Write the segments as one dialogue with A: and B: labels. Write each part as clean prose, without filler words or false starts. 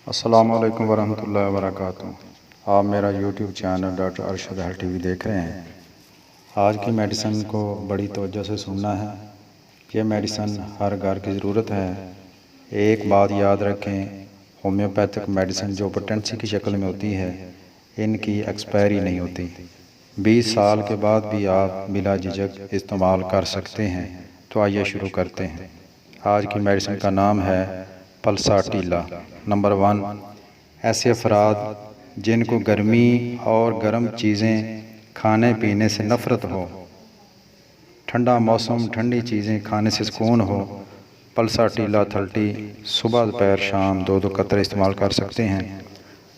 A: अस्सलामु अलैकुम वरहमतुल्लाहि वबरकातुहू। आप मेरा यूट्यूब चैनल डॉ.arshad टीवी देख रहे हैं। आज की मेडिसिन को बड़ी तवज्जो से सुनना है। ये मेडिसिन हर घर की ज़रूरत है। एक बात याद रखें, होम्योपैथिक मेडिसिन जो पोटेंसी की शक्ल में होती है, इनकी एक्सपायरी नहीं होती। 20 साल के बाद भी आप बिला झिझक इस्तेमाल कर सकते हैं। तो आइए शुरू करते हैं। आज की मेडिसिन का नाम है पल्साटिला। नंबर 1, ऐसे अफराद जिनको गर्मी और गर्म चीज़ें खाने पीने से नफ़रत हो, ठंडा मौसम ठंडी चीज़ें खाने से सुकून हो, पल्साटिला 30 सुबह दोपहर शाम 2-2 कतरे इस्तेमाल कर सकते हैं।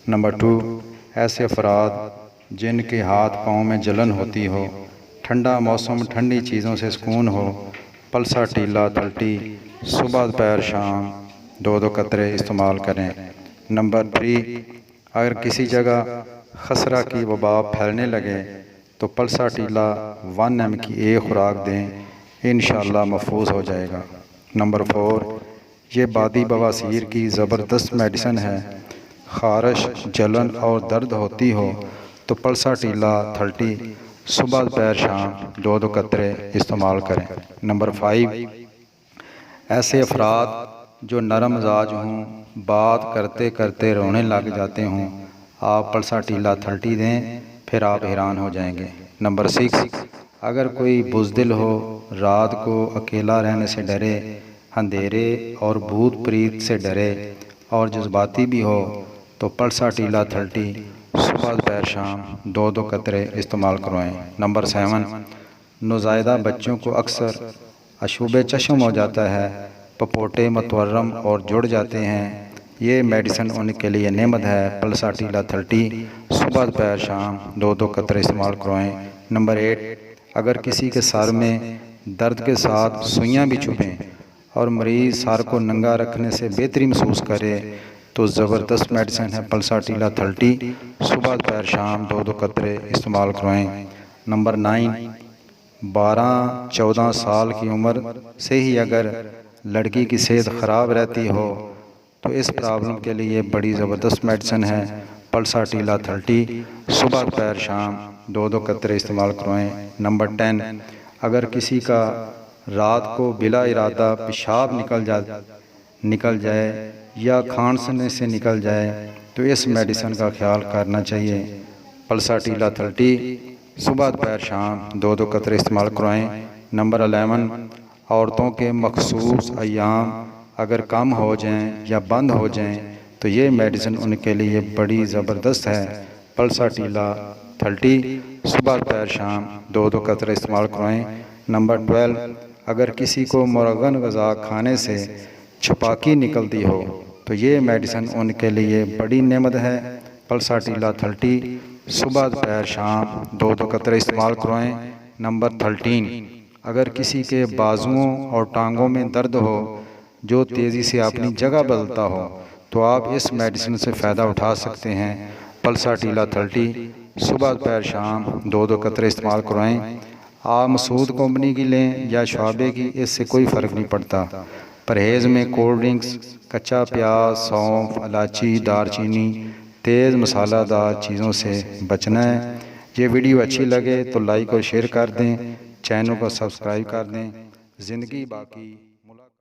A: नंबर 2, ऐसे अफराद जिनके हाथ पाँव में जलन होती हो, ठंडा मौसम ठंडी चीज़ों से सुकून हो, पल्साटिला 30 सुबह दोपहर शाम 2-2 कतरे इस्तेमाल करें। नंबर 3, अगर किसी जगह खसरा की वबा फैलने लगे तो पल्साटिला 1 mg की एक खुराक दें, इंशाअल्लाह महफूज हो जाएगा। नंबर 4, ये बादी बवासीर की ज़बरदस्त मेडिसिन है। खारिश जलन और दर्द होती हो तो पल्साटिला 30 सुबह दोपहर शाम 2-2 कतरे इस्तेमाल करें। नंबर 5, ऐसे अफराद जो नरम मिजाज हों, बात करते करते रोने लग जाते हों, आप पल्साटिला 30 दें, फिर आप हैरान हो जाएंगे। नंबर 6, अगर कोई बुज़दिल हो, रात को अकेला रहने से डरे, अंधेरे और भूत प्रीत से डरे और जज्बाती भी हो तो पल्साटिला 30 सुबह दोपहर शाम 2-2 कतरे इस्तेमाल करवाएं। नंबर 7, नौज़ायदा बच्चों को अक्सर अशूबे चश्म हो जाता है, पपोटे मतवरम और जुड़ जाते हैं। ये मेडिसिन उनके लिए नेमत है। पल्साटिला 30 सुबह दोपहर शाम 2-2 कतरे इस्तेमाल करवाएं। नंबर 8, अगर किसी के सर में दर्द के साथ सुइयां भी चुभें और मरीज़ सर को नंगा रखने से बेहतरी महसूस करे तो ज़बरदस्त मेडिसिन है पल्साटिला 30 सुबह दोपहर शाम 2-2 कतरे इस्तेमाल करवाएं। नंबर 9, 12-14 साल की उम्र से ही अगर लड़की की सेहत ख़राब रहती हो तो इस प्रॉब्लम के लिए बड़ी ज़बरदस्त मेडिसिन है पल्साटिला 30 सुबह दोपहर शाम 2-2 कतरे इस्तेमाल करवाएं। नंबर 10, अगर किसी का रात को बिला इरादा पेशाब निकल जाए या खांसने से निकल जाए तो इस मेडिसिन का ख्याल करना चाहिए। पल्साटिला 30 सुबह दोपहर शाम 2-2 कतरे इस्तेमाल करवाएं। नंबर 11, औरतों के मखसूस अय्याम अगर कम हो जाएं या बंद हो जाएं तो ये मेडिसिन उनके लिए बड़ी ज़बरदस्त है। पल्साटिला 30 सुबह दोपहर शाम 2-2 कतरे इस्तेमाल करवाएं। नंबर 12, अगर किसी को मुरगन ग़ज़ा खाने से छपाकी निकलती हो तो ये मेडिसिन उनके लिए बड़ी नेमत है। पल्साटिला 30 सुबह दोपहर शाम 2-2 कतरे इस्तेमाल करवाएं। नंबर 13, अगर किसी के बाजुओं और टांगों में दर्द हो जो तेज़ी से अपनी जगह बदलता हो तो आप इस मेडिसिन से फ़ायदा उठा सकते हैं। पल्साटिला 30 सुबह दोपहर शाम 2-2 कतरे इस्तेमाल करवाएं। आप मसूद कंपनी की लें या शोबे की, इससे कोई फ़र्क नहीं पड़ता। परहेज़ में कोल्ड ड्रिंक्स, कच्चा प्याज, सौंफ, इलायची, दारचीनी, तेज़ मसालादार चीज़ों से बचना है। ये वीडियो अच्छी लगे तो लाइक और शेयर कर दें, चैनल को सब्सक्राइब कर दें। ज़िंदगी बाकी।